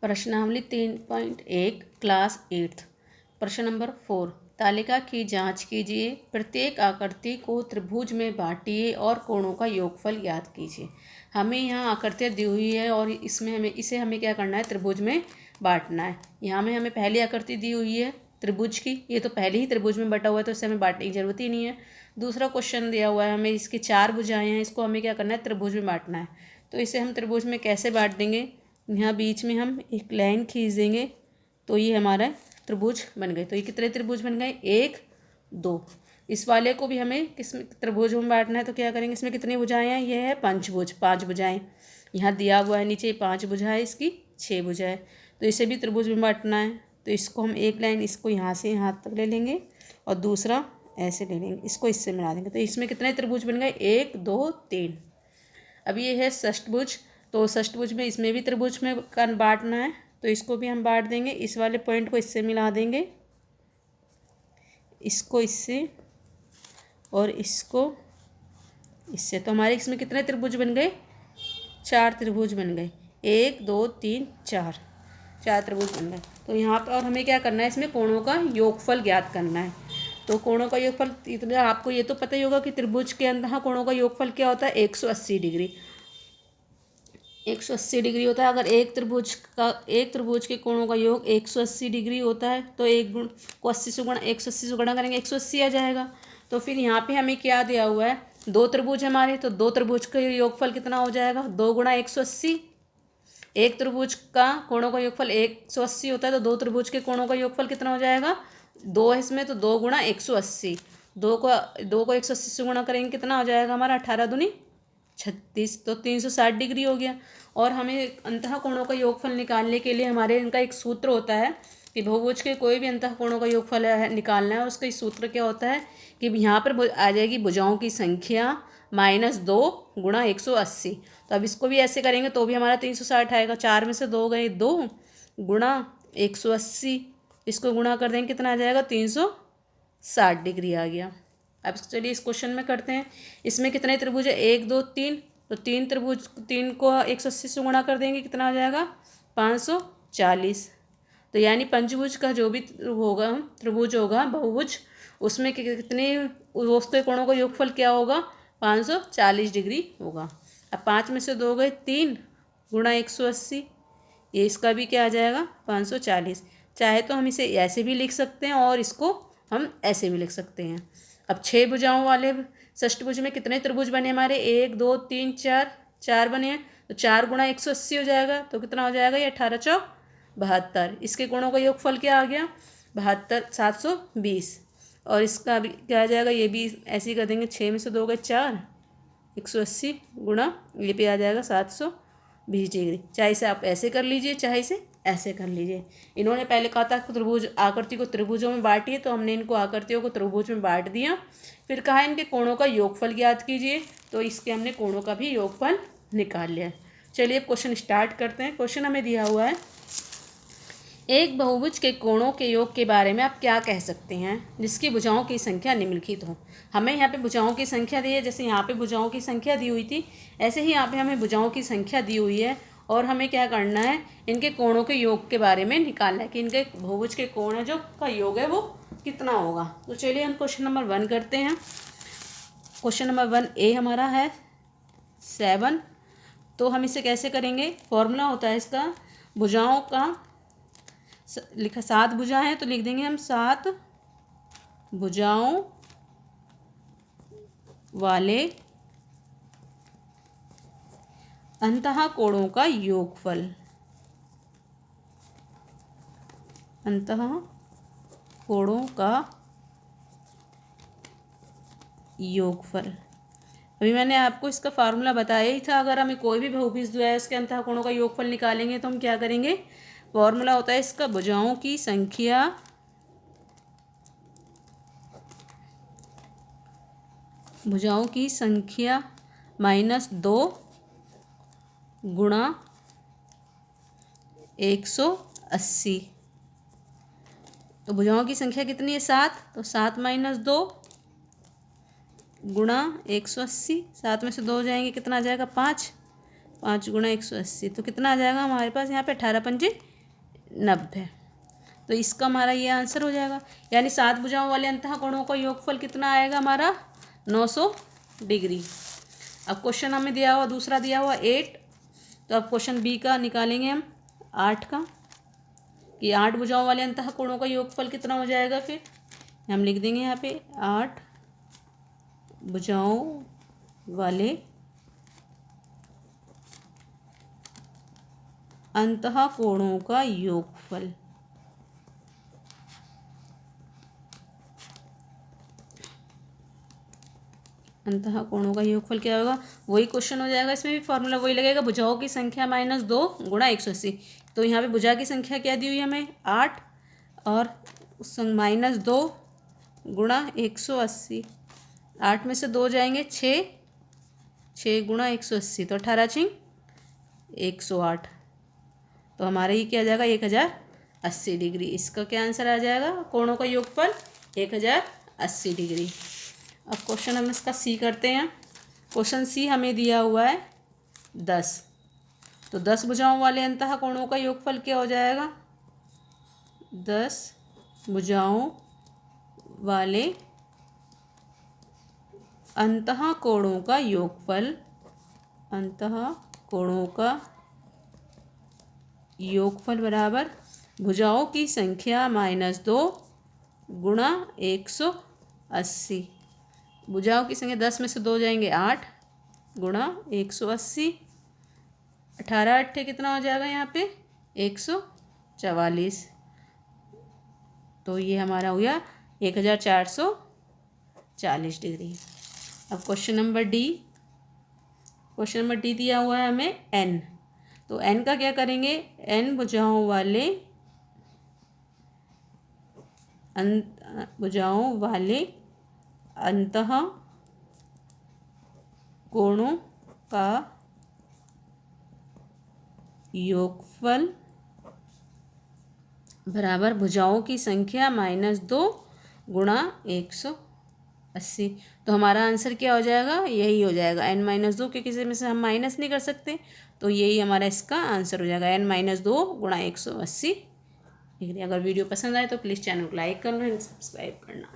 प्रश्नावली 3.1 क्लास 8 प्रश्न नंबर 4 तालिका की जांच कीजिए। प्रत्येक आकृति को त्रिभुज में बांटिए और कोणों का योगफल ज्ञात कीजिए। हमें यहाँ आकृतियाँ दी हुई है और इसमें हमें क्या करना है, त्रिभुज में बांटना है। यहाँ में हमें पहली आकृति दी हुई है त्रिभुज की, ये तो पहले ही त्रिभुज में बटा हुआ है तो इसे हमें बांटने की जरूरत ही नहीं है। दूसरा क्वेश्चन दिया हुआ है हमें, इसकी 4 भुजाएं हैं, इसको हमें क्या करना है, त्रिभुज में बांटना है। तो इसे हम त्रिभुज में कैसे बांट देंगे, यहाँ बीच में हम एक लाइन खींच देंगे तो ये हमारा त्रिभुज बन गए। तो ये कितने त्रिभुज बन गए, 1 2। इस वाले को भी हमें किस त्रिभुज में बांटना है तो क्या करेंगे, इसमें कितनी भुजाएं हैं, ये है पंचभुज, 5 भुजाएं। यहाँ दिया हुआ है नीचे 5 भुजाएं, इसकी 6 भुजाएं, तो इसे भी त्रिभुज में बांटना है। तो इसको हम एक लाइन इसको यहाँ से यहाँ तक ले लेंगे और दूसरा ऐसे ले लेंगे, इसको इससे मिला देंगे। तो इसमें कितने त्रिभुज बन गए, 1 2 3। अब ये है षष्ठभुज, तो षष्ठभुज में इसमें भी त्रिभुज में बांटना है तो इसको भी हम बांट देंगे। इस वाले पॉइंट को इससे मिला देंगे, इसको इससे और इसको इससे। तो हमारे इसमें कितने त्रिभुज बन गए, 4 त्रिभुज बन गए, 1 2 3 4, 4 त्रिभुज बन गए। तो यहाँ पर और हमें क्या करना है, इसमें कोणों का योगफल ज्ञात करना है। तो कोणों का योगफल इतना आपको ये तो पता ही होगा कि त्रिभुज के अंदर कोणों का योगफल क्या होता है, 180 डिग्री। 180 डिग्री होता है। अगर एक त्रिभुज के कोणों का योग 180 डिग्री होता है तो एक गुण को 80 से गुणा 180 से गुणा करेंगे, 180 आ जाएगा। तो फिर यहाँ पे हमें क्या दिया हुआ है, 2 त्रिभुज हमारे, तो 2 त्रिभुज का योगफल कितना हो जाएगा, 2 गुणा 180। एक त्रिभुज का कोणों का योगफल 180 होता है तो 2 त्रिभुज के कोणों का योगफल कितना हो जाएगा, 2 है इसमें, तो 2 गुणा 180। 2 को 180 से गुणा करेंगे, कितना हो जाएगा हमारा, 18 दूनी 36, तो 360 डिग्री हो गया। और हमें अंतः कोणों का योगफल निकालने के लिए हमारे इनका एक सूत्र होता है कि बहुभुज के कोई भी अंतः कोणों का योगफल निकालना है, और उसका सूत्र क्या होता है कि यहाँ पर आ जाएगी भुजाओं की संख्या -2 गुणा 180। तो अब इसको भी ऐसे करेंगे तो भी हमारा 360 आएगा। 4 में से 2 गए, 2 गुणा 180, इसको गुणा कर देंगे, कितना आ जाएगा, 360 डिग्री आ गया। अब चलिए इस क्वेश्चन में करते हैं। इसमें कितने त्रिभुज है, 1 2 3, तो 3 त्रिभुज, 3 को 180 से गुणा कर देंगे, कितना आ जाएगा, 540। तो यानी पंचभुज का जो भी होगा त्रिभुज होगा बहुभुज, उसमें कितने उसके कोणों का योगफल क्या होगा, 540 डिग्री होगा। अब 5 में से 2 गए, 3 गुणा 180, ये इसका भी क्या आ जाएगा, 540। चाहे तो हम इसे ऐसे भी लिख सकते हैं और इसको हम ऐसे भी लिख सकते हैं। अब 6 भुजाओं वाले षष्ठभुज में कितने त्रिभुज बने हमारे, 1 2 3 4, 4 बने हैं। तो 4 गुणा 180 हो जाएगा, तो कितना हो जाएगा, ये 18 चौक 72। इसके कोणों का योगफल क्या आ गया, 72 720। और इसका भी क्या आ जाएगा, ये भी ऐसे ही कर देंगे। 6 में से 2 गए 4, 180 गुणा ये पे आ जाएगा 720 डिग्री। चाहे इसे आप ऐसे कर लीजिए, चाहे इसे ऐसे कर लीजिए। इन्होंने पहले कहा था त्रिभुज आकृति को त्रिभुजों में बांटिए, तो हमने इनको आकृतियों को त्रिभुज में बांट दिया। फिर कहा इनके कोणों का योगफल ज्ञात कीजिए, तो इसके हमने कोणों का भी योगफल निकाल लिया। चलिए अब क्वेश्चन स्टार्ट करते हैं। क्वेश्चन हमें दिया हुआ है, एक बहुभुज के कोणों के योग के बारे में आप क्या कह सकते हैं जिसकी भुजाओं की संख्या निम्नलिखित हो। हमें यहाँ पे भुजाओं की संख्या दी है, जैसे यहाँ पे भुजाओं की संख्या दी हुई थी, ऐसे ही यहाँ पे हमें भुजाओं की संख्या दी हुई है और हमें क्या करना है, इनके कोणों के योग के बारे में निकालना है कि इनके बहुभुज के कोण है जो का योग है वो कितना होगा। तो चलिए हम क्वेश्चन नंबर 1 करते हैं। क्वेश्चन नंबर 1A हमारा है 7। तो हम इसे कैसे करेंगे, फॉर्मूला होता है इसका, भुजाओं का लिखा 7 भुजा है तो लिख देंगे हम 7 भुजाओं वाले अंतः कोणों का योगफल। अंतः कोणों का योगफल, अभी मैंने आपको इसका फार्मूला बताया ही था। अगर हमें कोई भी बहुभुज दिया है उसके अंतः कोणों का योगफल निकालेंगे तो हम क्या करेंगे, फॉर्मूला होता है इसका भुजाओं की संख्या -2 गुणा 180। तो भुजाओं की संख्या कितनी है, 7, तो 7 - 2 गुणा 180। 7 में से 2 जाएंगे, कितना आ जाएगा, 5 गुणा 180, तो कितना आ जाएगा हमारे पास यहाँ पे 18 पंजे 90। तो इसका हमारा ये आंसर हो जाएगा, यानी 7 भुजाओं वाले अंतः कोणों का योगफल कितना आएगा हमारा 900 डिग्री। अब क्वेश्चन हमें दिया हुआ दूसरा दिया हुआ 8, तो अब क्वेश्चन बी का निकालेंगे हम 8 का, कि 8 भुजाओं वाले अंतः कोणों का योगफल कितना हो जाएगा। फिर हम लिख देंगे यहाँ पे 8 भुजाओं वाले अंतः कोणों का योगफल। अंतः कोणों का योगफल क्या होगा, वही क्वेश्चन हो जाएगा, इसमें भी फॉर्मूला वही लगेगा, भुजाओं की संख्या -2 गुणा 180। तो यहाँ पे भुजा की संख्या क्या दी हुई है हमें 8 और -2 गुणा 180। 8 में से 2 जाएंगे 6, 6 गुणा 180 तो 18 छिंग 108। तो हमारा ये क्या आ जाएगा 1080 डिग्री। इसका क्या आंसर आ जाएगा, कोणों का योगफल 1080 डिग्री। अब क्वेश्चन हम इसका सी करते हैं। क्वेश्चन सी हमें दिया हुआ है 10, तो 10 भुजाओं वाले अंतः कोणों का योगफल क्या हो जाएगा, 10 भुजाओं वाले अंतः कोणों का योगफल, अंतः कोणों का योगफल बराबर भुजाओं की संख्या -2 गुणा 180। भुजाओं की संख्या 10 में से 2 जाएंगे 8 गुणा 180, 18 8 कितना हो जाएगा यहाँ पे 144। तो ये हमारा हो गया 1440 डिग्री। अब question number D, question number D दिया हुआ है हमें n, तो n का क्या करेंगे, n भुजाओं वाले अंतः कोणों का योगफल बराबर भुजाओं की संख्या -2 गुणा 180। तो हमारा आंसर क्या हो जाएगा, यही हो जाएगा n-2, क्योंकि किसी में से हम माइनस नहीं कर सकते, तो यही हमारा इसका आंसर हो जाएगा n-2 गुणा 180 डिग्री। अगर वीडियो पसंद आए तो प्लीज़ चैनल को लाइक करना एंड सब्सक्राइब करना।